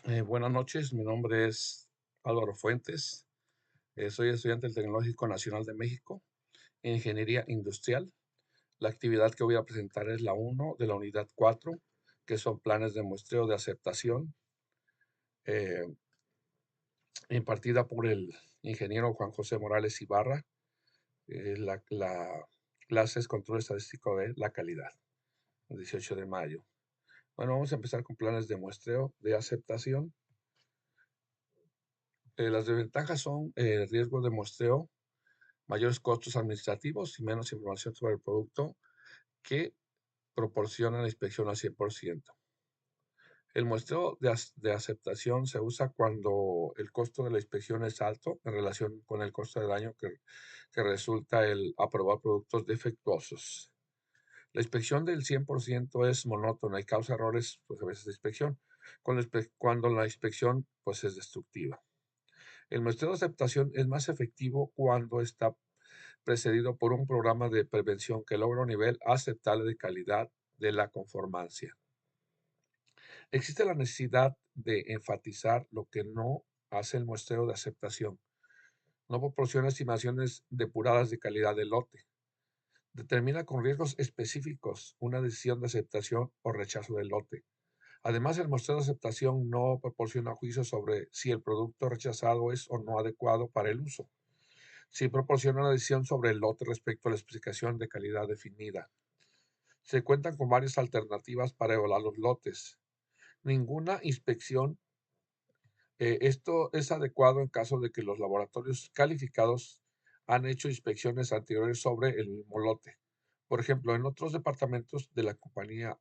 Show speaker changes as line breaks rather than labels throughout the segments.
Buenas noches, mi nombre es Álvaro Fuentes, soy estudiante del Tecnológico Nacional de México, en Ingeniería Industrial. La actividad que voy a presentar es la uno de la unidad 4, que son planes de muestreo de aceptación, eh, impartida por el ingeniero Juan José Morales Ibarra. La clase es Control Estadístico de la Calidad, el 18 de mayo. Bueno, vamos a empezar con planes de muestreo de aceptación. Las desventajas son el riesgo de muestreo, mayores costos administrativos y menos información sobre el producto que proporciona la inspección al 100%. El muestreo de aceptación se usa cuando el costo de la inspección es alto en relación con el costo de daño que resulta el aprobar productos defectuosos. La inspección del 100% es monótona y causa errores, pues a veces de inspección, cuando la inspección pues es destructiva. El muestreo de aceptación es más efectivo cuando está precedido por un programa de prevención que logra un nivel aceptable de calidad de la conformancia. Existe la necesidad de enfatizar lo que no hace el muestreo de aceptación. No proporciona estimaciones depuradas de calidad del lote. Determina con riesgos específicos una decisión de aceptación o rechazo del lote. Además, el muestreo de aceptación no proporciona juicios sobre si el producto rechazado es o no adecuado para el uso. Sí proporciona una decisión sobre el lote respecto a la especificación de calidad definida. Se cuentan con varias alternativas para evaluar los lotes. Ninguna inspección, esto es adecuado en caso de que los laboratorios calificados han hecho inspecciones anteriores sobre el mismo lote. Por ejemplo, en otros departamentos de la compañía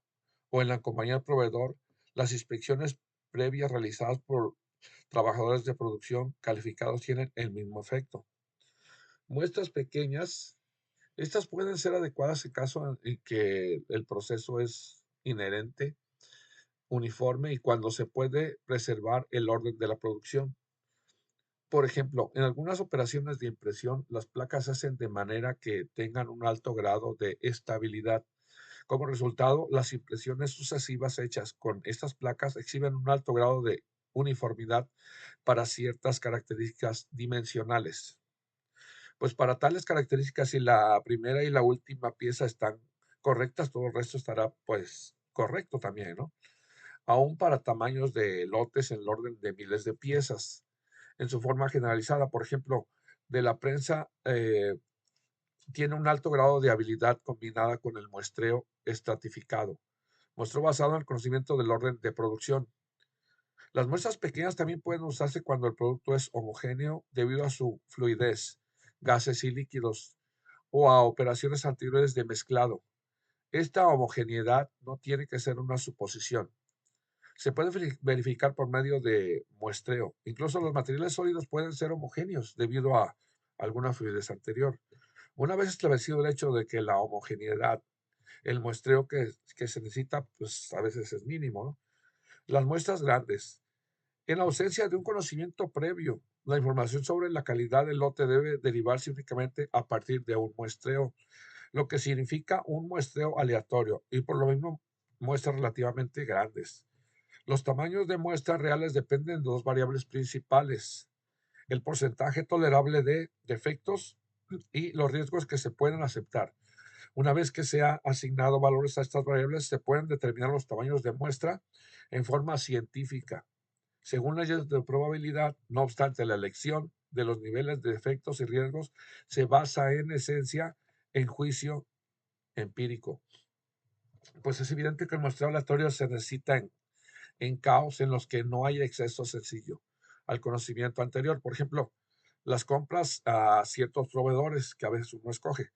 o en la compañía del proveedor, las inspecciones previas realizadas por trabajadores de producción calificados tienen el mismo efecto. Muestras pequeñas, estas pueden ser adecuadas en caso en que el proceso es inherente, uniforme y cuando se puede preservar el orden de la producción. Por ejemplo, en algunas operaciones de impresión, las placas se hacen de manera que tengan un alto grado de estabilidad. Como resultado, las impresiones sucesivas hechas con estas placas exhiben un alto grado de uniformidad para ciertas características dimensionales. Pues para tales características, si la primera y la última pieza están correctas, todo el resto estará pues correcto también, ¿no? Aún para tamaños de lotes en el orden de miles de piezas. En su forma generalizada, por ejemplo, de la prensa tiene un alto grado de habilidad combinada con el muestreo estratificado. Muestreo basado en el conocimiento del orden de producción. Las muestras pequeñas también pueden usarse cuando el producto es homogéneo debido a su fluidez, gases y líquidos, o a operaciones anteriores de mezclado. Esta homogeneidad no tiene que ser una suposición. Se puede verificar por medio de muestreo. Incluso los materiales sólidos pueden ser homogéneos debido a alguna fluidez anterior. Una vez establecido el hecho de que la homogeneidad, el muestreo que se necesita, pues a veces es mínimo, ¿no? Las muestras grandes. En ausencia de un conocimiento previo, la información sobre la calidad del lote debe derivarse únicamente a partir de un muestreo, lo que significa un muestreo aleatorio y por lo mismo muestras relativamente grandes. Los tamaños de muestras reales dependen de dos variables principales: el porcentaje tolerable de defectos y los riesgos que se pueden aceptar. Una vez que se ha asignado valores a estas variables, se pueden determinar los tamaños de muestra en forma científica, según leyes de probabilidad. No obstante, la elección de los niveles de defectos y riesgos se basa en esencia en juicio empírico. Pues es evidente que el muestreo aleatorio se necesita en caos en los que no hay acceso sencillo al conocimiento anterior. Por ejemplo, las compras a ciertos proveedores que a veces uno escoge.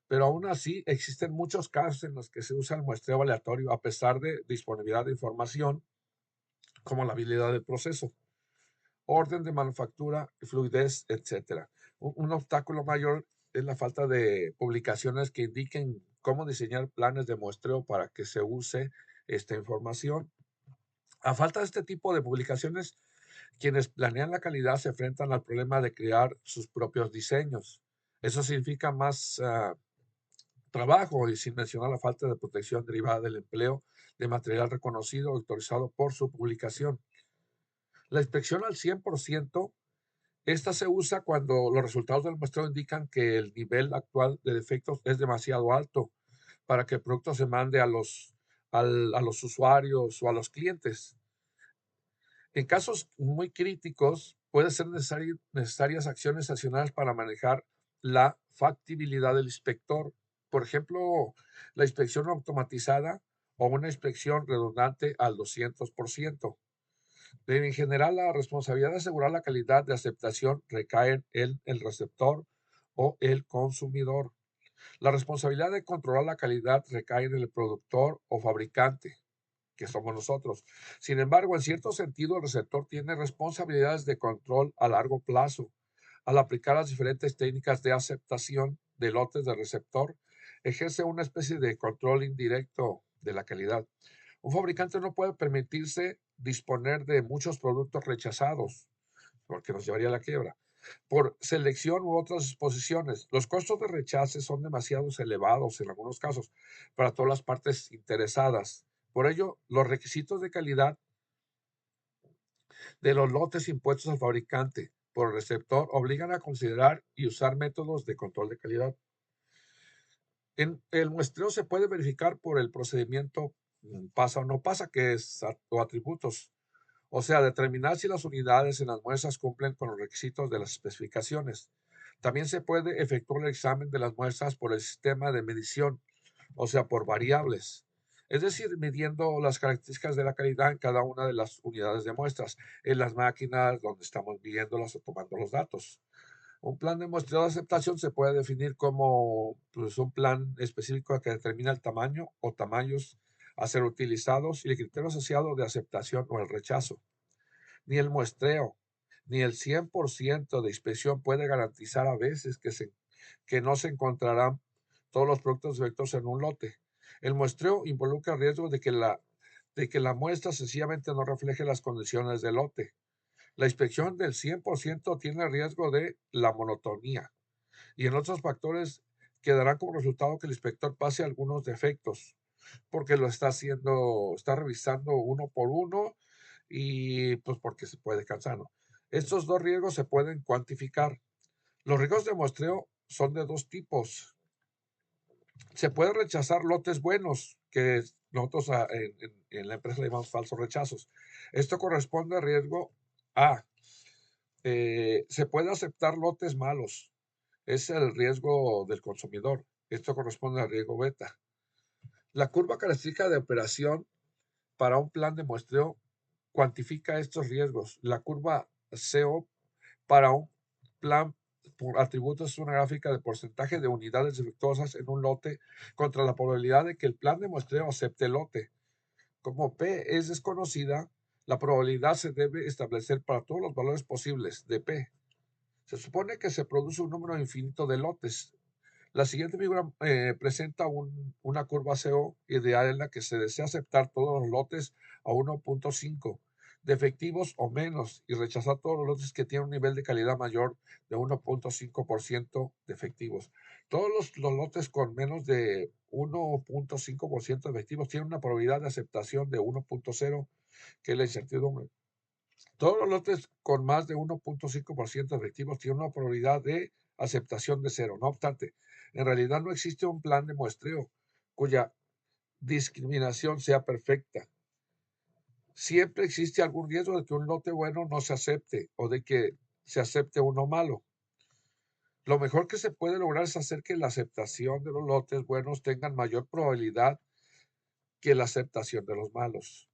Pero aún así existen muchos casos en los que se usa el muestreo aleatorio a pesar de disponibilidad de información como la habilidad del proceso, orden de manufactura, fluidez, etcétera. Un obstáculo mayor es la falta de publicaciones que indiquen cómo diseñar planes de muestreo para que se use esta información. A falta de este tipo de publicaciones, quienes planean la calidad se enfrentan al problema de crear sus propios diseños. Eso significa más trabajo y sin mencionar la falta de protección derivada del empleo de material reconocido o autorizado por su publicación. La inspección al 100%, esta se usa cuando los resultados del muestreo indican que el nivel actual de defectos es demasiado alto para que el producto se mande a los usuarios o a los clientes. En casos muy críticos, puede ser necesarias acciones sancionadas para manejar la factibilidad del inspector. Por ejemplo, la inspección automatizada o una inspección redundante al 200%. En general, la responsabilidad de asegurar la calidad de aceptación recae en el receptor o el consumidor. La responsabilidad de controlar la calidad recae en el productor o fabricante, que somos nosotros. Sin embargo, en cierto sentido, el receptor tiene responsabilidades de control a largo plazo. Al aplicar las diferentes técnicas de aceptación de lotes de receptor, ejerce una especie de control indirecto de la calidad. Un fabricante no puede permitirse disponer de muchos productos rechazados, porque nos llevaría a la quiebra, por selección u otras exposiciones. Los costos de rechace son demasiado elevados en algunos casos para todas las partes interesadas. Por ello, los requisitos de calidad de los lotes impuestos al fabricante por el receptor obligan a considerar y usar métodos de control de calidad. En el muestreo se puede verificar por el procedimiento pasa o no pasa, que es o atributos. O sea, determinar si las unidades en las muestras cumplen con los requisitos de las especificaciones. También se puede efectuar el examen de las muestras por el sistema de medición, o sea, por variables. Es decir, midiendo las características de la calidad en cada una de las unidades de muestras, en las máquinas donde estamos viéndolas o tomando los datos. Un plan de muestreo de aceptación se puede definir como pues, un plan específico que determina el tamaño o tamaños a ser utilizados y el criterio asociado de aceptación o el rechazo. Ni el muestreo, ni el 100% de inspección puede garantizar a veces que no se encontrarán todos los productos defectos en un lote. El muestreo involucra el riesgo de que la muestra sencillamente no refleje las condiciones del lote. La inspección del 100% tiene el riesgo de la monotonía y en otros factores quedarán como resultado que el inspector pase algunos defectos porque lo está haciendo, está revisando uno por uno y pues porque se puede cansar, ¿no? Estos dos riesgos se pueden cuantificar. Los riesgos de muestreo son de dos tipos. Se puede rechazar lotes buenos, que nosotros en la empresa le llamamos falsos rechazos. Esto corresponde al riesgo A. Se puede aceptar lotes malos. Es el riesgo del consumidor. Esto corresponde al riesgo beta. La curva característica de operación para un plan de muestreo cuantifica estos riesgos. La curva CO para un plan por atributos es una gráfica de porcentaje de unidades defectuosas en un lote contra la probabilidad de que el plan de muestreo acepte el lote. Como P es desconocida, la probabilidad se debe establecer para todos los valores posibles de P. Se supone que se produce un número infinito de lotes. La siguiente figura presenta una curva CO ideal en la que se desea aceptar todos los lotes a 1.5 de efectivos o menos y rechazar todos los lotes que tienen un nivel de calidad mayor de 1.5% de efectivos. Todos los lotes con menos de 1.5% de efectivos tienen una probabilidad de aceptación de 1.0, que es la incertidumbre. Todos los lotes con más de 1.5% de efectivos tienen una probabilidad de aceptación de cero. No obstante, en realidad no existe un plan de muestreo cuya discriminación sea perfecta. Siempre existe algún riesgo de que un lote bueno no se acepte o de que se acepte uno malo. Lo mejor que se puede lograr es hacer que la aceptación de los lotes buenos tengan mayor probabilidad que la aceptación de los malos.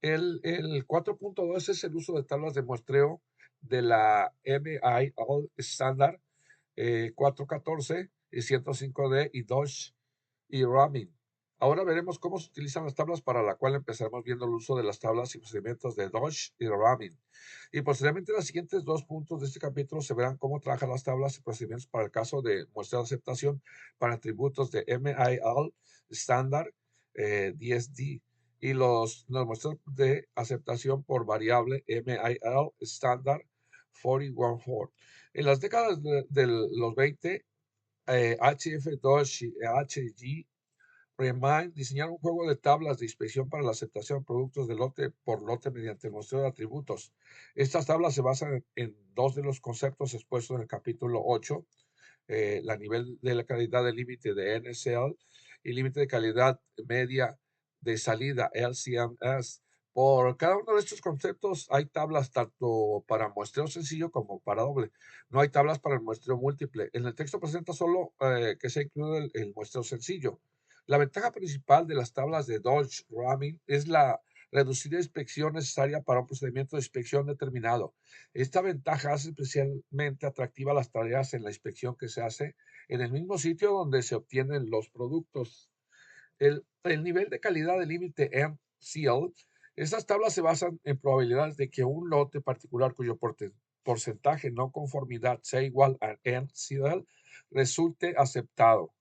El 4.2 es el uso de tablas de muestreo de la MIL estándar 414 y 105D y Dodge y Ramin. Ahora veremos cómo se utilizan las tablas, para la cual empezaremos viendo el uso de las tablas y procedimientos de Dodge y Ramin. Y posteriormente, en los siguientes dos puntos de este capítulo se verán cómo trabajan las tablas y procedimientos para el caso de muestra de aceptación para atributos de MIL estándar 10D y las muestras de aceptación por variable MIL estándar 414. En las décadas de los 20, HF2 y HG Remind, diseñar un juego de tablas de inspección para la aceptación de productos de lote por lote mediante el muestreo de atributos. Estas tablas se basan en dos de los conceptos expuestos en el capítulo 8, la nivel de la calidad del límite de NCL y límite de calidad media de salida LCMS. Por cada uno de estos conceptos hay tablas tanto para muestreo sencillo como para doble. No hay tablas para el muestreo múltiple. En el texto presenta solo que se incluye el muestreo sencillo. La ventaja principal de las tablas de Dodge Ramin es la reducida inspección necesaria para un procedimiento de inspección determinado. Esta ventaja hace especialmente atractiva las tareas en la inspección que se hace en el mismo sitio donde se obtienen los productos. El nivel de calidad del límite MCL, estas tablas se basan en probabilidades de que un lote particular cuyo porcentaje no conformidad sea igual a MCL resulte aceptado.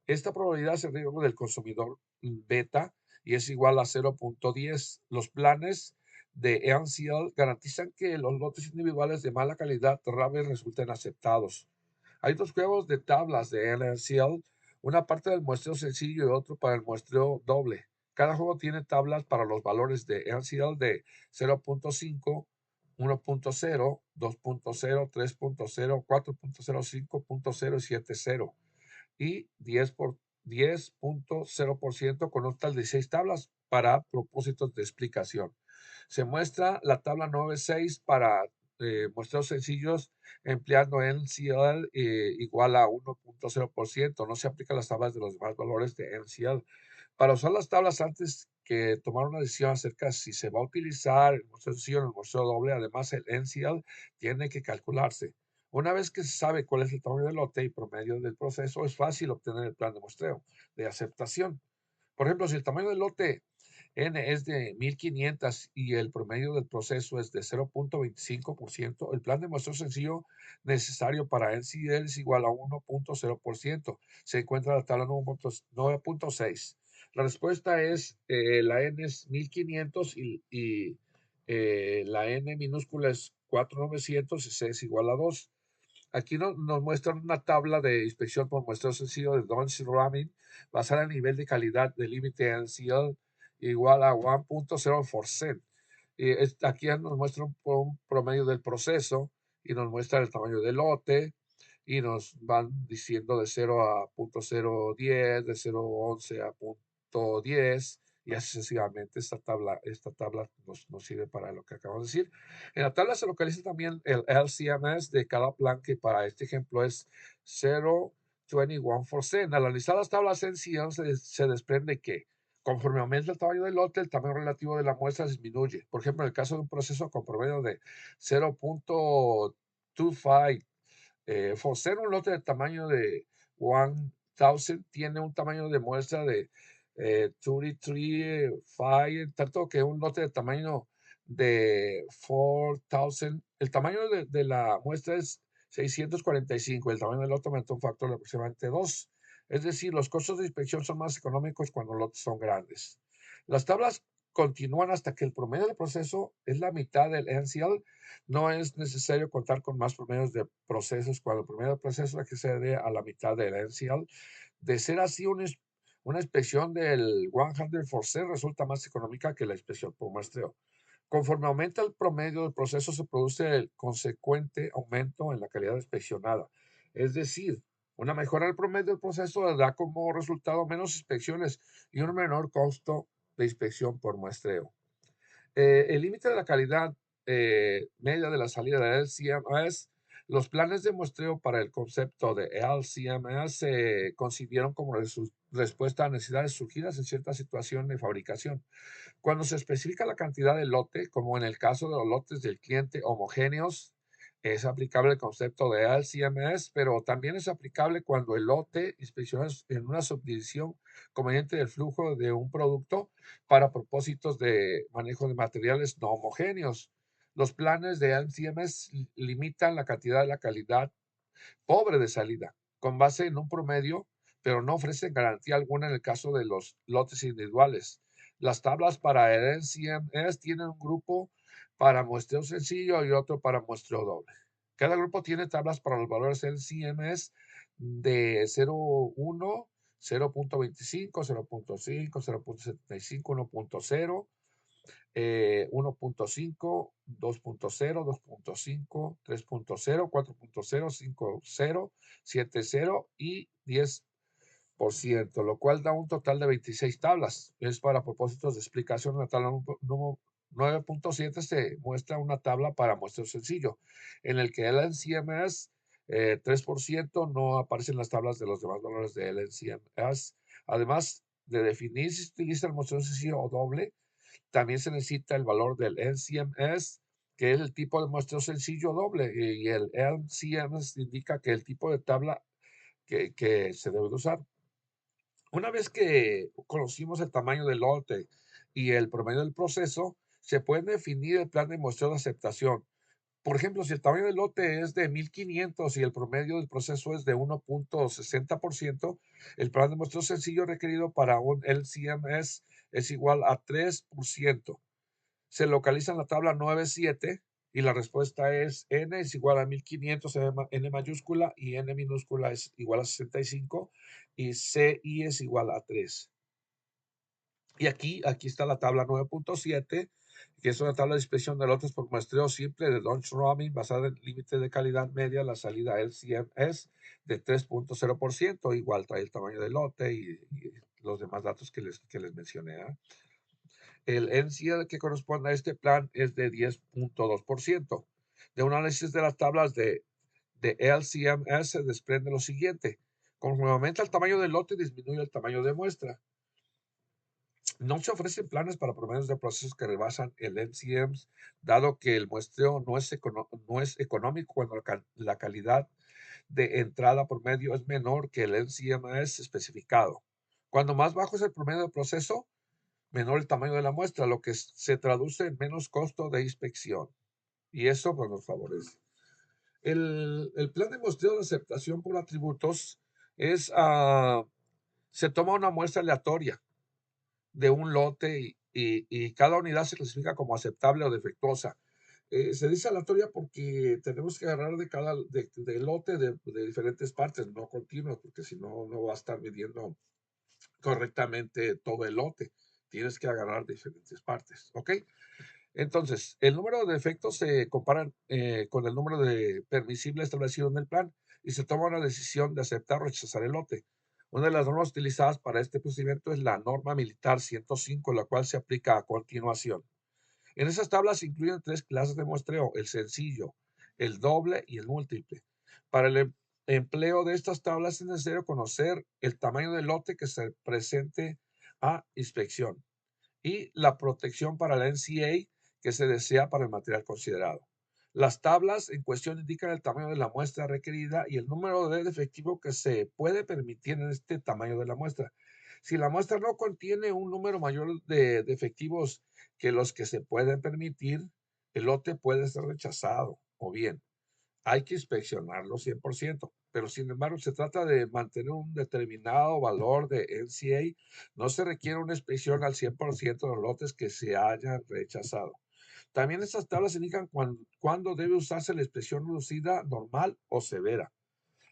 Esta probabilidad es el riesgo del consumidor beta y es igual a 0.10. Los planes de NCL garantizan que los lotes individuales de mala calidad rara vez resulten aceptados. Hay dos juegos de tablas de NCL, una parte del muestreo sencillo y otro para el muestreo doble. Cada juego tiene tablas para los valores de NCL de 0.5, 1.0, 2.0, 3.0, 4.0, 5.0 y 7.0 y 10.0% con un total de 6 tablas para propósitos de explicación. Se muestra la tabla 9.6 para muestreos sencillos empleando NCL igual a 1.0%. No se aplican las tablas de los demás valores de NCL. Para usar las tablas antes que tomar una decisión acerca de si se va a utilizar el muestreo sencillo o el muestreo doble, además el NCL tiene que calcularse. Una vez que se sabe cuál es el tamaño del lote y promedio del proceso, es fácil obtener el plan de muestreo de aceptación. Por ejemplo, si el tamaño del lote N es de 1500 y el promedio del proceso es de 0.25%, el plan de muestreo sencillo necesario para NCL es igual a 1.0%. Se encuentra en la tabla 9.6. La respuesta es la N es 1500 y la N minúscula es 4900 y C es igual a 2. Aquí nos muestran una tabla de inspección por muestreo sencillo de Dodge Ramin basada en el nivel de calidad del límite NCL igual a 1.0%. Aquí ya nos muestra un promedio del proceso y nos muestra el tamaño del lote y nos van diciendo de 0 a 0.010, de 0.11 a 0.10 y así sucesivamente. Esta tabla nos sirve para lo que acabamos de decir. En la tabla se localiza también el LCMS de cada plan, que para este ejemplo es 0.21%. Al analizar las tablas en sí, se desprende que conforme aumenta el tamaño del lote, el tamaño relativo de la muestra disminuye. Por ejemplo, en el caso de un proceso con promedio de 0.25, por ser un lote de tamaño de 1000, tiene un tamaño de muestra de 33.5, tanto que un lote de tamaño de 4000, el tamaño de la muestra es 645, el tamaño del lote aumenta un factor de aproximadamente 2. Es decir, los costos de inspección son más económicos cuando los lotes son grandes. Las tablas continúan hasta que el promedio del proceso es la mitad del NCL. No es necesario contar con más promedios de procesos cuando el promedio del proceso excede a la mitad del NCL. De ser así, una inspección del 100% resulta más económica que la inspección por muestreo. Conforme aumenta el promedio del proceso, se produce el consecuente aumento en la calidad inspeccionada. Es decir, una mejora del promedio del proceso da como resultado menos inspecciones y un menor costo de inspección por muestreo. El límite de la calidad media de la salida de LCMS, los planes de muestreo para el concepto de LCMS se concibieron como respuesta a necesidades surgidas en cierta situación de fabricación. Cuando se especifica la cantidad de lote, como en el caso de los lotes del cliente homogéneos, es aplicable el concepto de LCMS, pero también es aplicable cuando el lote inspecciona en una subdivisión conveniente del flujo de un producto para propósitos de manejo de materiales no homogéneos. Los planes de LCMS limitan la cantidad de la calidad pobre de salida, con base en un promedio, pero no ofrecen garantía alguna en el caso de los lotes individuales. Las tablas para el NCMS tienen un grupo para muestreo sencillo y otro para muestreo doble. Cada grupo tiene tablas para los valores NCMS de 0, 1, 0.25, 0.5, 0.75, 1.0, 1.5, 2.0, 2.5, 3.0, 4.0, 5.0, 7.0 y 10%, lo cual da un total de 26 tablas. Es para propósitos de explicación, la tabla número 9.7 se muestra una tabla para muestreo sencillo, en el que el LNCMS 3% no aparecen las tablas de los demás valores de LNCMS. Además de definir si se utiliza el muestreo sencillo o doble, también se necesita el valor del NCMS, que es el tipo de muestreo sencillo doble, y el LCMS indica que el tipo de tabla que se debe de usar. Una vez que conocimos el tamaño del lote y el promedio del proceso, se puede definir el plan de muestreo de aceptación. Por ejemplo, si el tamaño del lote es de 1500 y el promedio del proceso es de 1.60%, el plan de muestreo sencillo requerido para un LCMS es igual a 3%. Se localiza en la tabla 9.7 y la respuesta es n es igual a 1500, n mayúscula, y n minúscula es igual a 65 y CI es igual a 3. Y aquí está la tabla 9.7, que es una tabla de inspección de lotes por muestreo simple de Dunch-Robin basada en límite de calidad media, la salida LCMS de 3.0%, igual trae el tamaño del lote y los demás datos que les mencioné. El NCL que corresponde a este plan es de 10.2%. De un análisis de las tablas de LCMS se desprende lo siguiente. Conforme aumenta el tamaño del lote, disminuye el tamaño de muestra. No se ofrecen planes para promedios de procesos que rebasan el NCMS, dado que el muestreo no es económico cuando la calidad de entrada promedio es menor que el NCMS especificado. Cuando más bajo es el promedio de proceso, menor el tamaño de la muestra, lo que se traduce en menos costo de inspección. Y eso pues, nos favorece. El plan de muestreo de aceptación por atributos es, se toma una muestra aleatoria de un lote y cada unidad se clasifica como aceptable o defectuosa. Se dice aleatoria porque tenemos que agarrar de cada de lote de diferentes partes, no continuos, porque si no, no va a estar midiendo correctamente todo el lote. Tienes que agarrar diferentes partes, ¿ok? Entonces, el número de defectos se compara con el número de permisible establecido en el plan y se toma una decisión de aceptar o rechazar el lote. Una de las normas utilizadas para este procedimiento es la norma militar 105, la cual se aplica a continuación. En esas tablas se incluyen tres clases de muestreo: el sencillo, el doble y el múltiple. Para el empleo de estas tablas es necesario conocer el tamaño del lote que se presente a inspección y la protección para la NCA que se desea para el material considerado. Las tablas en cuestión indican el tamaño de la muestra requerida y el número de efectivo que se puede permitir en este tamaño de la muestra. Si la muestra no contiene un número mayor de efectivos que los que se pueden permitir, el lote puede ser rechazado o bien hay que inspeccionarlo 100%, pero sin embargo se trata de mantener un determinado valor de NCA. No se requiere una inspección al 100% de los lotes que se hayan rechazado. También estas tablas indican cuándo debe usarse la expresión reducida, normal o severa.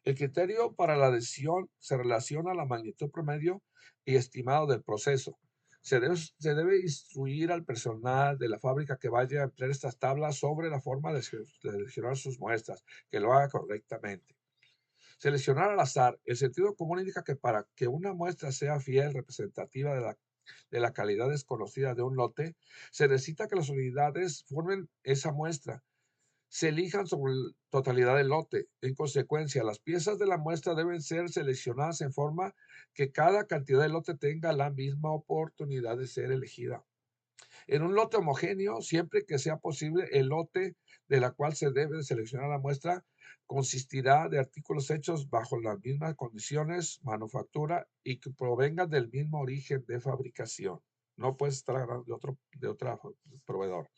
El criterio para la decisión se relaciona a la magnitud promedio y estimado del proceso. Se debe instruir al personal de la fábrica que vaya a emplear estas tablas sobre la forma de seleccionar sus muestras, que lo haga correctamente. Seleccionar al azar. El sentido común indica que para que una muestra sea fiel, representativa de la calidad desconocida de un lote, se necesita que las unidades formen esa muestra se elijan sobre la totalidad del lote. En consecuencia, las piezas de la muestra deben ser seleccionadas en forma que cada cantidad de lote tenga la misma oportunidad de ser elegida. En un lote homogéneo, siempre que sea posible, el lote de la cual se debe seleccionar la muestra consistirá de artículos hechos bajo las mismas condiciones, manufactura y que provengan del mismo origen de fabricación. No puede estar de otro proveedor.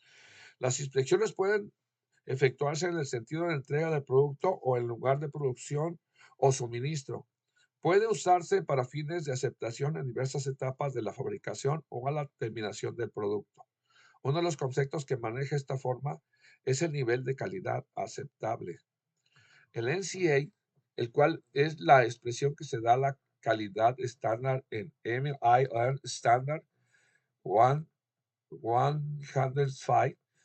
Las inspecciones pueden efectuarse en el sentido de entrega del producto o en lugar de producción o suministro. Puede usarse para fines de aceptación en diversas etapas de la fabricación o a la terminación del producto. Uno de los conceptos que maneja esta forma es el nivel de calidad aceptable. El NCA, el cual es la expresión que se da calidad estándar en MIR Standard 105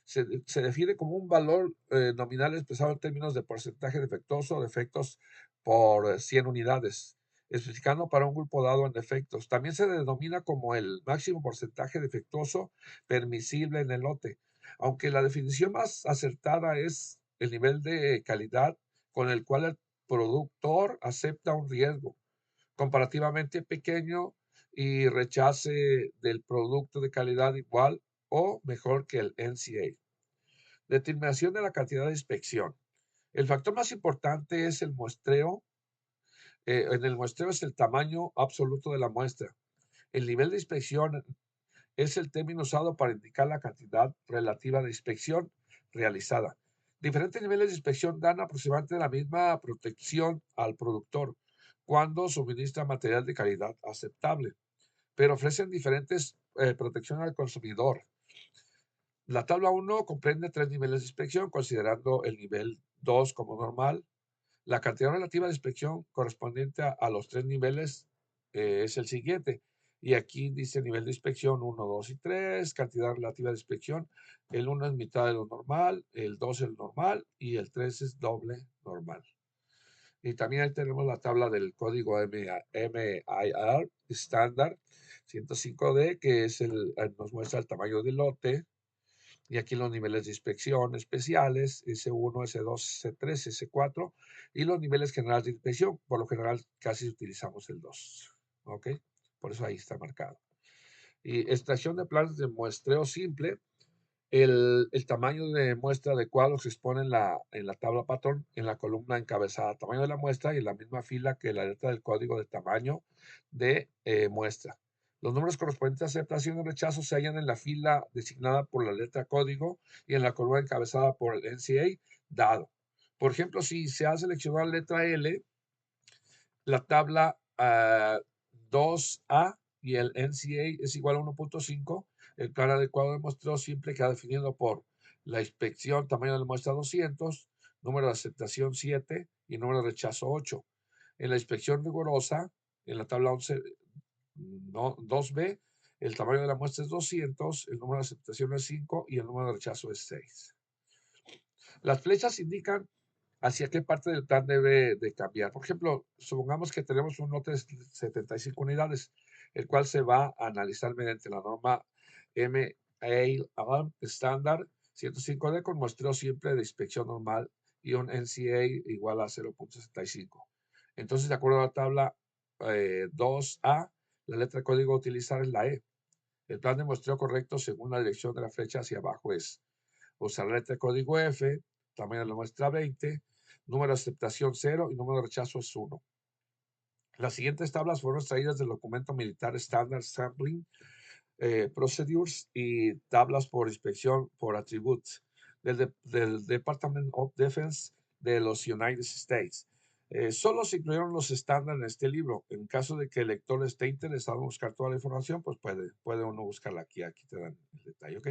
se define como un valor nominal expresado en términos de porcentaje defectuoso o defectos por 100 unidades, especificando para un grupo dado en defectos. También se denomina como el máximo porcentaje defectuoso permisible en el lote, aunque la definición más acertada es el nivel de calidad con el cual el productor acepta un riesgo comparativamente pequeño y rechace del producto de calidad igual o mejor que el NCA. Determinación de la cantidad de inspección. El factor más importante es el muestreo. En el muestreo es el tamaño absoluto de la muestra. El nivel de inspección es el término usado para indicar la cantidad relativa de inspección realizada. Diferentes niveles de inspección dan aproximadamente la misma protección al productor cuando suministra material de calidad aceptable, pero ofrecen diferentes protecciones al consumidor. La tabla 1 comprende 3 niveles de inspección, considerando el nivel 2 como normal. La cantidad relativa de inspección correspondiente a los 3 niveles es el siguiente. Y aquí dice nivel de inspección 1, 2 y 3, cantidad relativa de inspección. El 1 es mitad de lo normal, el 2 es el normal y el 3 es doble normal. Y también ahí tenemos la tabla del código MIR estándar 105D, que es nos muestra el tamaño del lote. Y aquí los niveles de inspección especiales, S1, S2, S3, S4, y los niveles generales de inspección. Por lo general casi utilizamos el 2. ¿Ok? Por eso ahí está marcado. Y extracción de planes de muestreo simple. El tamaño de muestra adecuado se expone en la tabla patrón, en la columna encabezada. Tamaño de la muestra y en la misma fila que la letra del código de tamaño de muestra. Los números correspondientes a aceptación y rechazo se hallan en la fila designada por la letra código y en la columna encabezada por el NCA dado. Por ejemplo, si se ha seleccionado la letra L, la tabla 2A y el NCA es igual a 1.5. El plan adecuado de muestreo simple queda definido por la inspección, tamaño de la muestra 200, número de aceptación 7 y número de rechazo 8. En la inspección rigurosa, en la tabla 11, no, 2B, el tamaño de la muestra es 200, el número de aceptación es 5 y el número de rechazo es 6. Las flechas indican hacia qué parte del plan debe de cambiar. Por ejemplo, supongamos que tenemos un lote de 75 unidades, el cual se va a analizar mediante la norma MAL estándar 105D con muestreo siempre de inspección normal y un NCA igual a 0.65. Entonces, de acuerdo a la tabla 2A, la letra de código a utilizar es la E. El plan de muestreo correcto según la dirección de la flecha hacia abajo es usar la letra de código F, tamaño de la muestra 20, número de aceptación 0 y número de rechazo es 1. Las siguientes tablas fueron extraídas del documento militar Standard Sampling Procedures y tablas por inspección por attributes del Department of Defense de los United States. Solo se incluyeron los estándares en este libro. En caso de que el lector esté interesado en buscar toda la información, pues puede uno buscarla aquí. Aquí te dan el detalle, ¿ok?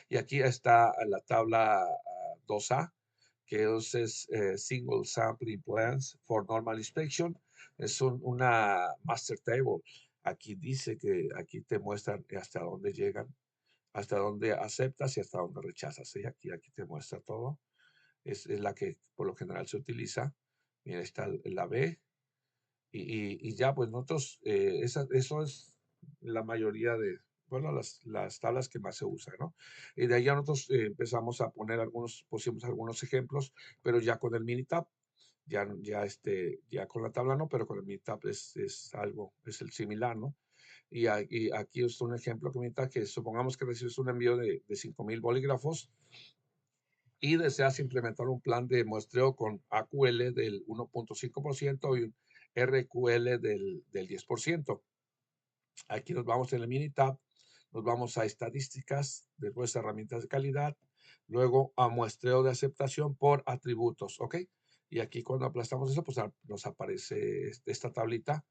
Y aquí está la tabla 2A, que es Single Sampling Plans for Normal Inspection. Es una master table. Aquí dice que aquí te muestran hasta dónde llegan, hasta dónde aceptas y hasta dónde rechazas. ¿Sí? Aquí te muestra todo. Es la que por lo general se utiliza. Mira, está la B. Y ya, pues nosotros, eso es la mayoría de, bueno, las tablas que más se usan, ¿no? Y de ahí ya nosotros empezamos a poner pusimos algunos ejemplos, pero ya con el Minitab, ya con la tabla no, pero con el Minitab es algo, es el similar, ¿no? Y aquí es un ejemplo que supongamos que recibes un envío de 5,000 bolígrafos y deseas implementar un plan de muestreo con AQL del 1.5% y un RQL del 10%. Aquí nos vamos en el Minitab, nos vamos a estadísticas, después herramientas de calidad, luego a muestreo de aceptación por atributos, ¿ok? Y aquí cuando aplastamos eso, pues nos aparece esta tablita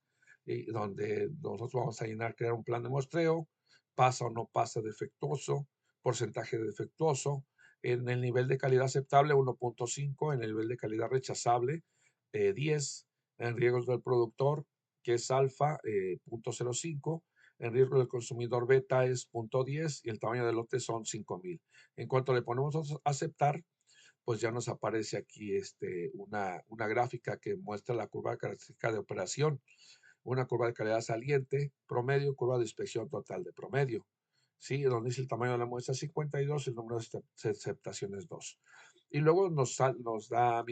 y donde nosotros vamos a llenar, crear un plan de muestreo, pasa o no pasa defectuoso, porcentaje de defectuoso, en el nivel de calidad aceptable 1.5, en el nivel de calidad rechazable 10, en riesgos del productor que es alfa 0.05, el riesgo del consumidor beta es 0.10 y el tamaño del lote son 5,000. En cuanto le ponemos a aceptar, pues ya nos aparece aquí una gráfica que muestra la curva característica de operación, una curva de calidad saliente, promedio, curva de inspección total de promedio. ¿Sí? Donde dice el tamaño de la muestra 52, el número de aceptaciones 2. Y luego nos da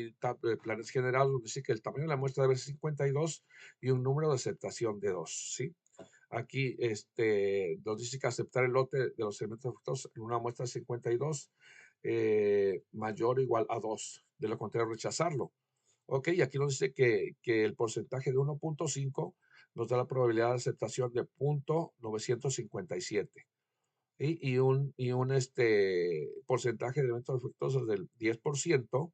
planes generales, donde dice que el tamaño de la muestra debe ser 52 y un número de aceptación de 2. ¿Sí? Aquí nos dice que aceptar el lote de los elementos afectados en una muestra de 52 mayor o igual a 2. De lo contrario, rechazarlo. Ok, y aquí nos dice que el porcentaje de 1.5 nos da la probabilidad de aceptación de 0.957 y un porcentaje de eventos defectuosos del 10%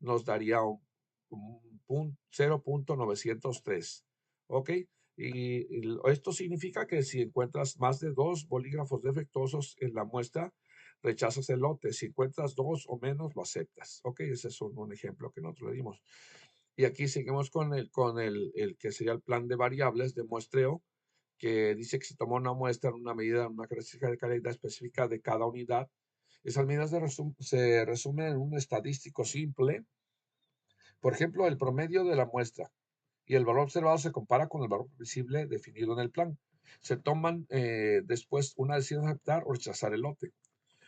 nos daría un 0.903. ¿Ok? Y esto significa que si encuentras más de 2 bolígrafos defectuosos en la muestra, rechazas el lote. Si encuentras 2 o menos, lo aceptas. ¿Ok? Ese es un ejemplo que nosotros le dimos. Y aquí seguimos con el que sería el plan de variables de muestreo, que dice que se toma una muestra, una medida, una característica de calidad específica de cada unidad. Esas medidas se resumen en un estadístico simple. Por ejemplo, el promedio de la muestra y el valor observado se compara con el valor visible definido en el plan. Se toman después una decisión de aceptar o rechazar el lote.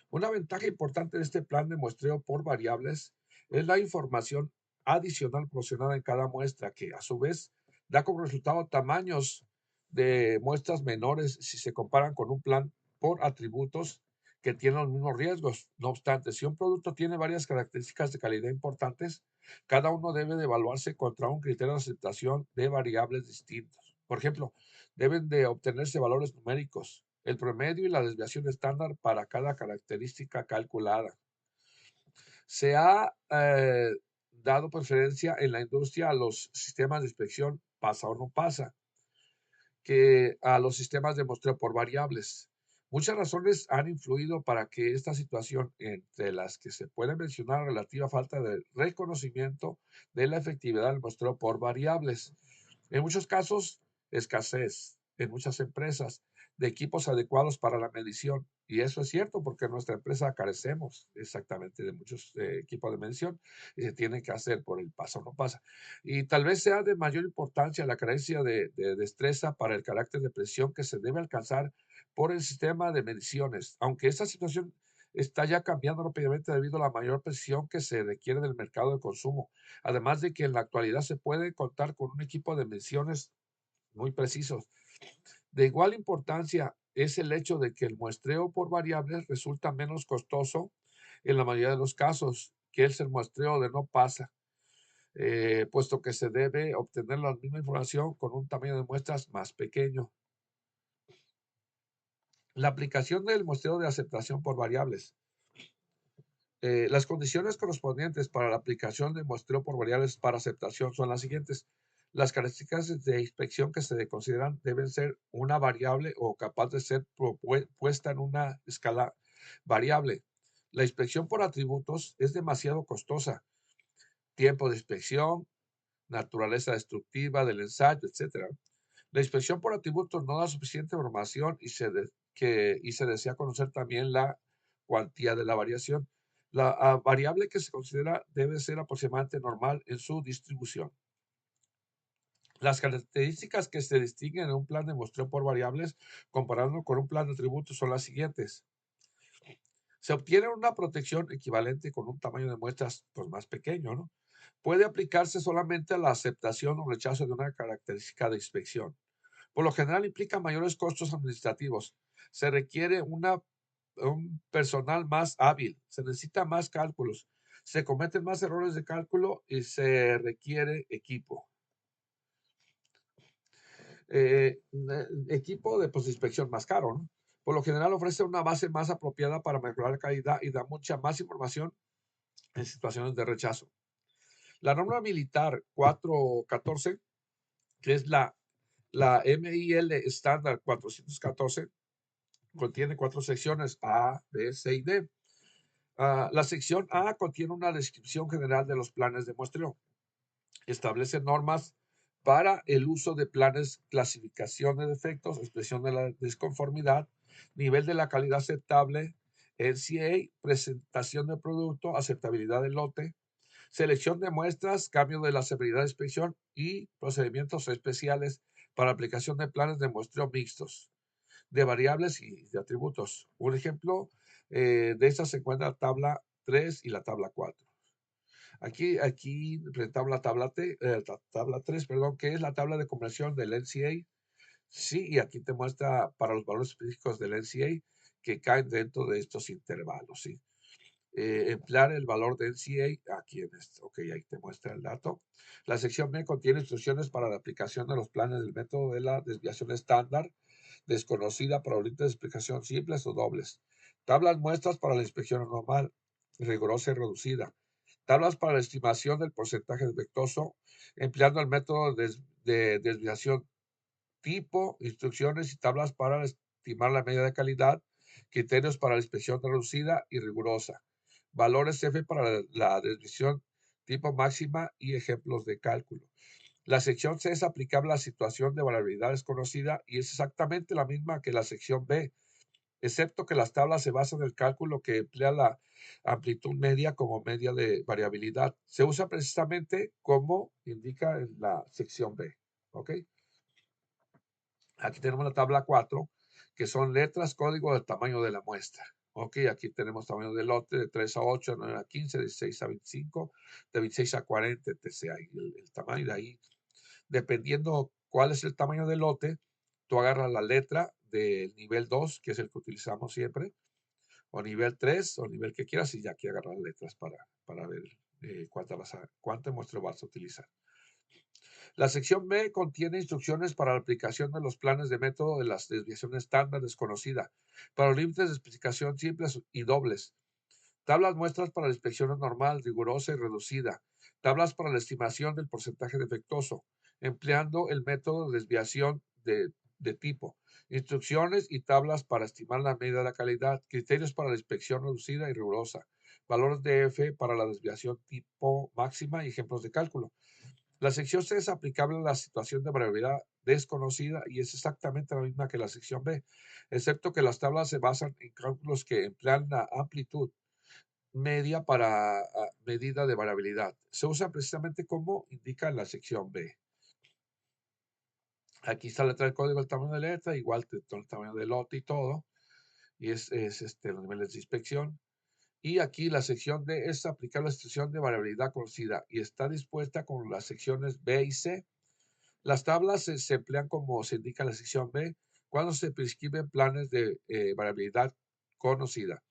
Una ventaja importante de este plan de muestreo por variables es la información adicional proporcionada en cada muestra, que a su vez da como resultado tamaños de muestras menores si se comparan con un plan por atributos que tienen los mismos riesgos. No obstante, si un producto tiene varias características de calidad importantes, cada uno debe de evaluarse contra un criterio de aceptación de variables distintos. Por ejemplo, deben de obtenerse valores numéricos, el promedio y la desviación estándar para cada característica calculada. Se ha dado preferencia en la industria a los sistemas de inspección pasa o no pasa, que a los sistemas de muestreo por variables. Muchas razones han influido para que esta situación, entre las que se puede mencionar relativa falta de reconocimiento de la efectividad del muestreo por variables. En muchos casos, escasez en muchas empresas de equipos adecuados para la medición. Y eso es cierto porque en nuestra empresa carecemos exactamente de muchos equipos de medición y se tiene que hacer por el pasa o no pasa. Y tal vez sea de mayor importancia la carencia de destreza para el carácter de presión que se debe alcanzar por el sistema de mediciones, aunque esta situación está ya cambiando rápidamente debido a la mayor presión que se requiere del mercado de consumo. Además de que en la actualidad se puede contar con un equipo de mediciones muy precisos. De igual importancia es el hecho de que el muestreo por variables resulta menos costoso en la mayoría de los casos que es el muestreo de no pasa, puesto que se debe obtener la misma información con un tamaño de muestras más pequeño. La aplicación del muestreo de aceptación por variables. Las condiciones correspondientes para la aplicación del muestreo por variables para aceptación son las siguientes. Las características de inspección que se consideran deben ser una variable o capaz de ser puesta en una escala variable. La inspección por atributos es demasiado costosa. Tiempo de inspección, naturaleza destructiva del ensayo, etc. La inspección por atributos no da suficiente información y se desea conocer también la cuantía de la variación. La variable que se considera debe ser aproximadamente normal en su distribución. Las características que se distinguen en un plan de muestreo por variables comparando con un plan de atributos son las siguientes. Se obtiene una protección equivalente con un tamaño de muestras pues, más pequeño, ¿no? Puede aplicarse solamente a la aceptación o rechazo de una característica de inspección. Por lo general implica mayores costos administrativos. Se requiere un personal más hábil, se necesita más cálculos, se cometen más errores de cálculo y se requiere equipo. Equipo de pues, inspección más caro, ¿no? Por lo general ofrece una base más apropiada para mejorar la calidad y da mucha más información en situaciones de rechazo. La norma militar 414, que es la MIL estándar 414, contiene 4 secciones A, B, C y D. La sección A contiene una descripción general de los planes de muestreo. Establece normas para el uso de planes, clasificación de defectos, expresión de la desconformidad, nivel de la calidad aceptable, NCA, presentación del producto, aceptabilidad del lote, selección de muestras, cambio de la severidad de inspección y procedimientos especiales para aplicación de planes de muestreo mixtos de variables y de atributos. Un ejemplo de estas se encuentra la tabla 3 y la tabla 4. Aquí presentamos la tabla 3, perdón, que es la tabla de conversión del NCA. Sí, y aquí te muestra para los valores específicos del NCA que caen dentro de estos intervalos, ¿sí? Emplear el valor de NCA aquí en esto. Ok, ahí te muestra el dato. La sección B contiene instrucciones para la aplicación de los planes del método de la desviación estándar, desconocida para límites de explicación simples o dobles. Tablas muestras para la inspección normal, rigurosa y reducida. Tablas para la estimación del porcentaje defectuoso, empleando el método de desviación tipo, instrucciones y tablas para estimar la medida de calidad, criterios para la inspección reducida y rigurosa, valores F para la desviación tipo máxima y ejemplos de cálculo. La sección C es aplicable a la situación de variabilidad desconocida y es exactamente la misma que la sección B, excepto que las tablas se basan en el cálculo que emplea la amplitud media como media de variabilidad. Se usa precisamente como indica en la sección B. ¿Ok? Aquí tenemos la tabla 4, que son letras, código del tamaño de la muestra. Ok, aquí tenemos tamaño de lote de 3 a 8, 9 a 15, de 16 a 25, de 26 a 40, etc. Ahí el tamaño de ahí, dependiendo cuál es el tamaño del lote, tú agarras la letra del nivel 2, que es el que utilizamos siempre, o nivel 3, o nivel que quieras, y ya aquí agarras las letras para ver cuánta muestra vas a utilizar. La sección B contiene instrucciones para la aplicación de los planes de método de las desviaciones estándar desconocida, para los límites de especificación simples y dobles, tablas muestras para la inspección normal, rigurosa y reducida, tablas para la estimación del porcentaje defectuoso, empleando el método de desviación de tipo, instrucciones y tablas para estimar la medida de la calidad, criterios para la inspección reducida y rigurosa, valores de F para la desviación tipo máxima y ejemplos de cálculo. La sección C es aplicable a la situación de variabilidad desconocida y es exactamente la misma que la sección B, excepto que las tablas se basan en cálculos que emplean la amplitud media para medida de variabilidad. Se usa precisamente como indica en la sección B. Aquí está la letra del código, el tamaño de letra, igual el tamaño del lote y todo, y es los niveles de inspección. Y aquí la sección D es aplicar la instrucción de variabilidad conocida y está dispuesta con las secciones B y C. Las tablas se emplean como se indica en la sección B cuando se prescriben planes de variabilidad conocida.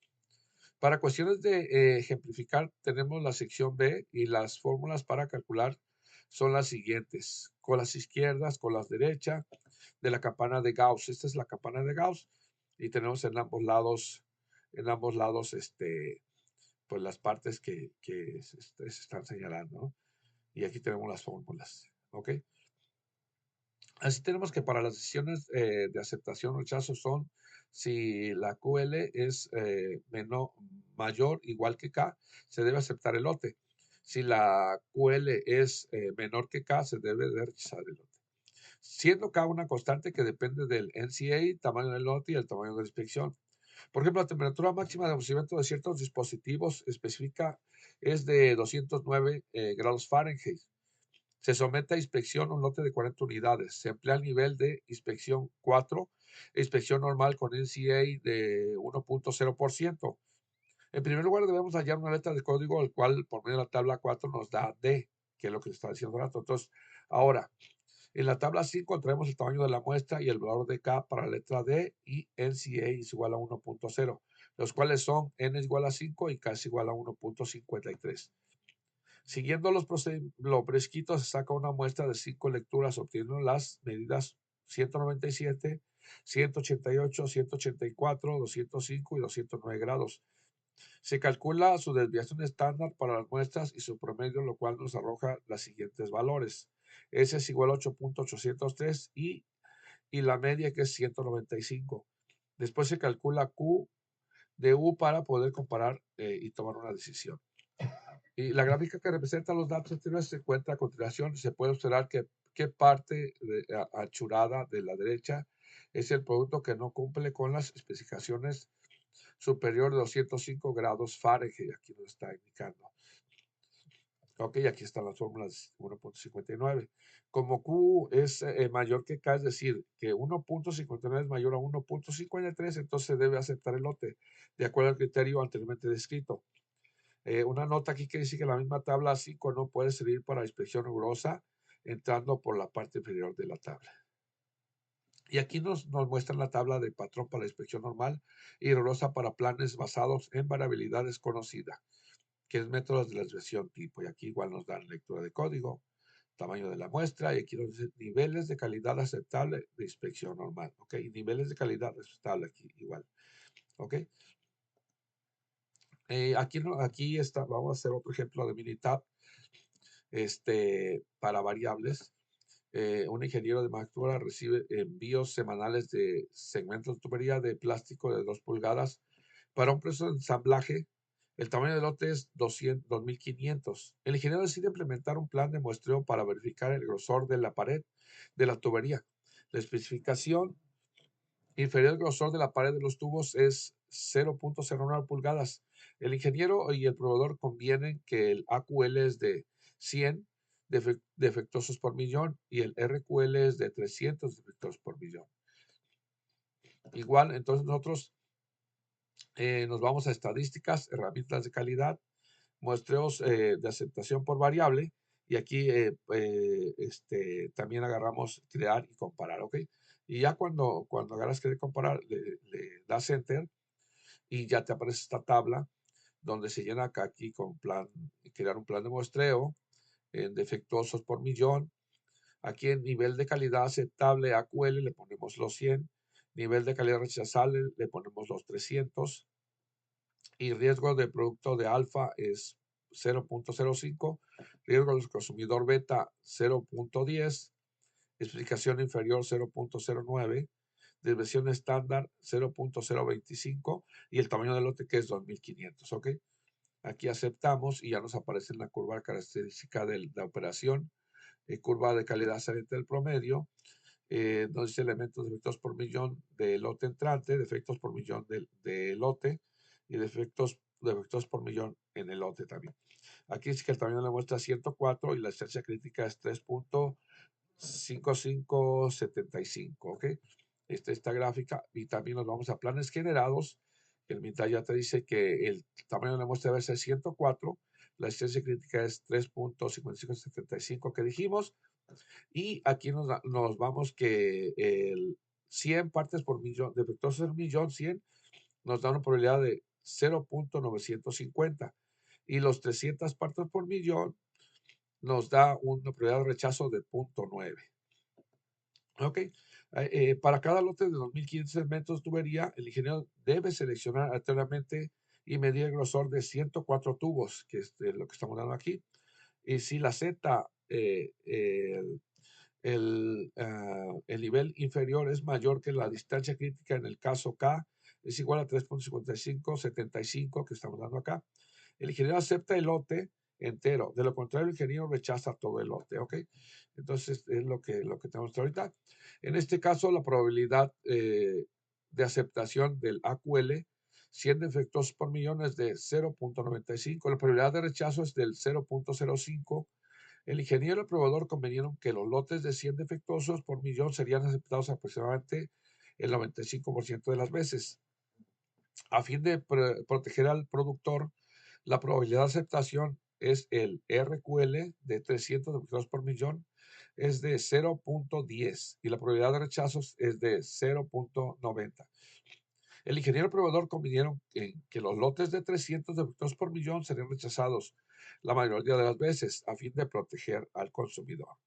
Para cuestiones de ejemplificar, tenemos la sección B y las fórmulas para calcular son las siguientes. Con las izquierdas, con las derechas, de la campana de Gauss. Esta es la campana de Gauss y tenemos en ambos lados, pues las partes que se están señalando, ¿no? Y aquí tenemos las fórmulas, ¿ok? Así tenemos que para las decisiones de aceptación o rechazo son si la QL es mayor, igual que K, se debe aceptar el lote. Si la QL es menor que K, se debe de rechazar el lote. Siendo K una constante que depende del NCA, tamaño del lote y el tamaño de la inspección. Por ejemplo, la temperatura máxima de funcionamiento de ciertos dispositivos específica es de 209 grados Fahrenheit. Se somete a inspección un lote de 40 unidades. Se emplea el nivel de inspección 4, inspección normal con NCA de 1.0%. En primer lugar, debemos hallar una letra de código, el cual por medio de la tabla 4 nos da D, que es lo que está diciendo rato. Entonces, ahora, en la tabla 5 traemos el tamaño de la muestra y el valor de K para la letra D y NCA es igual a 1.0, los cuales son N es igual a 5 y K es igual a 1.53. Siguiendo lo prescrito, se saca una muestra de 5 lecturas, obteniendo las medidas 197, 188, 184, 205 y 209 grados. Se calcula su desviación estándar para las muestras y su promedio, lo cual nos arroja los siguientes valores. S es igual a 8.803 y la media que es 195. Después se calcula Q de U para poder comparar y tomar una decisión. Y la gráfica que representa los datos anteriores se encuentra a continuación y se puede observar que qué parte anchurada de la derecha es el producto que no cumple con las especificaciones superior de 205 grados Fahrenheit. Aquí nos está indicando. Ok, aquí están las fórmulas 1.59. Como Q es mayor que K, es decir, que 1.59 es mayor a 1.53, entonces se debe aceptar el lote, de acuerdo al criterio anteriormente descrito. Una nota aquí que dice que la misma tabla 5 no puede servir para inspección rigurosa entrando por la parte inferior de la tabla. Y aquí nos muestran la tabla de patrón para la inspección normal y rigurosa para planes basados en variabilidad desconocida, que es métodos de la desviación tipo. Y aquí igual nos dan lectura de código, tamaño de la muestra, y aquí nos dice niveles de calidad aceptable de inspección normal. Ok, niveles de calidad aceptable aquí igual. Ok. Aquí está, vamos a hacer otro ejemplo de Minitab para variables. Un ingeniero de manufactura recibe envíos semanales de segmentos de tubería de plástico de 2 pulgadas para un proceso de ensamblaje. El tamaño del lote es 2.500. El ingeniero decide implementar un plan de muestreo para verificar el grosor de la pared de la tubería. La especificación inferior al grosor de la pared de los tubos es 0.09 pulgadas. El ingeniero y el proveedor convienen que el AQL es de 100 defectuosos por millón y el RQL es de 300 defectuosos por millón. Igual, entonces nosotros nos vamos a estadísticas, herramientas de calidad, muestreos de aceptación por variable, y aquí también agarramos crear y comparar, ¿ok? Y ya cuando agarras crear y comparar, le das enter y ya te aparece esta tabla donde se llena acá aquí con crear un plan de muestreo en defectuosos por millón. Aquí en nivel de calidad aceptable AQL le ponemos los 100, nivel de calidad rechazable le ponemos los 300 y riesgo de producto de alfa es 0.05, riesgo del consumidor beta 0.10, explicación inferior 0.09, desviación estándar 0.025 y el tamaño del lote que es 2.500, ¿ok? Aquí aceptamos y ya nos aparece en la curva característica de la operación, curva de calidad saliente del promedio, nos dice elementos defectos por millón de lote entrante, defectos por millón de lote y defectos por millón en el lote también. Aquí dice que el tamaño de la muestra es 104 y la distancia crítica es 3.5575, ¿ok? Esta gráfica, y también nos vamos a planes generados. El mitad ya te dice que el tamaño de la muestra debe ser 104, la distancia crítica es 3.5575 que dijimos, y aquí nos vamos que el 100 partes por millón, defectuosos en millón, 100, nos da una probabilidad de 0.950. Y los 300 partes por millón nos da una probabilidad de rechazo de 0.9. Ok. Para cada lote de 2.500 segmentos de tubería, el ingeniero debe seleccionar aleatoriamente y medir el grosor de 104 tubos, que es lo que estamos dando aquí. Y si la Z, el nivel inferior es mayor que la distancia crítica en el caso K, es igual a 3.5575 que estamos dando acá. El ingeniero acepta el lote entero, de lo contrario el ingeniero rechaza todo el lote, ¿ok? Entonces es lo que tenemos ahorita. En este caso la probabilidad de aceptación del AQL 100 defectos por millón es de 0.95, la probabilidad de rechazo es del 0.05. El ingeniero y el proveedor convinieron que los lotes de 100 defectuosos por millón serían aceptados aproximadamente el 95% de las veces. A fin de proteger al productor, la probabilidad de aceptación es el RQL de 300 defectuosos por millón es de 0.10 y la probabilidad de rechazos es de 0.90. El ingeniero y el proveedor convinieron que los lotes de 300 defectuosos por millón serían rechazados la mayoría de las veces a fin de proteger al consumidor.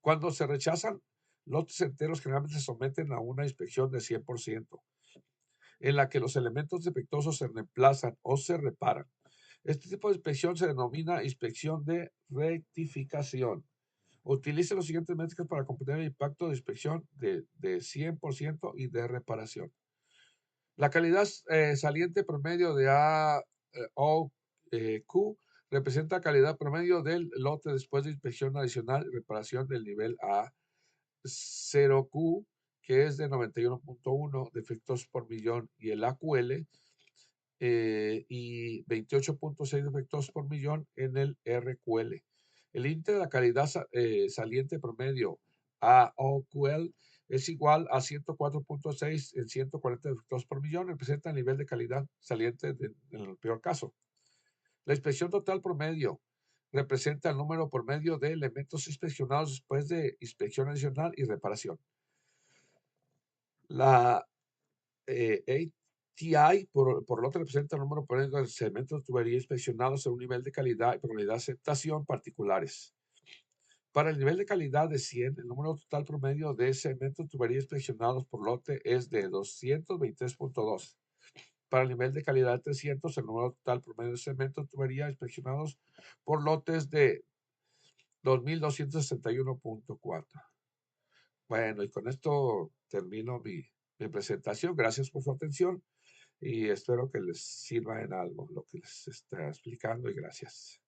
Cuando se rechazan, lotes enteros generalmente se someten a una inspección de 100%, en la que los elementos defectuosos se reemplazan o se reparan. Este tipo de inspección se denomina inspección de rectificación. Utilice los siguientes métricas para comprender el impacto de inspección de 100% y de reparación. La calidad saliente promedio de AOQ representa calidad promedio del lote después de inspección adicional y reparación del nivel A. 0Q, que es de 91.1 defectos por millón, y el AQL, y 28.6 defectos por millón en el RQL. El índice de la calidad saliente promedio AOQL es igual a 104.6 en 140 defectos por millón, representa el nivel de calidad saliente en el peor caso. La inspección total promedio representa el número promedio de elementos inspeccionados después de inspección adicional y reparación. La ATI, por lo que representa el número promedio de segmentos de tubería inspeccionados en un nivel de calidad y probabilidad de aceptación particulares. Para el nivel de calidad de 100, el número total promedio de segmentos de tubería inspeccionados por lote es de 223.2. Para el nivel de calidad de 300, el número total promedio de segmentos de tubería inspeccionados por lote es de 2.261.4. Bueno, y con esto termino mi presentación. Gracias por su atención y espero que les sirva en algo lo que les está explicando y gracias.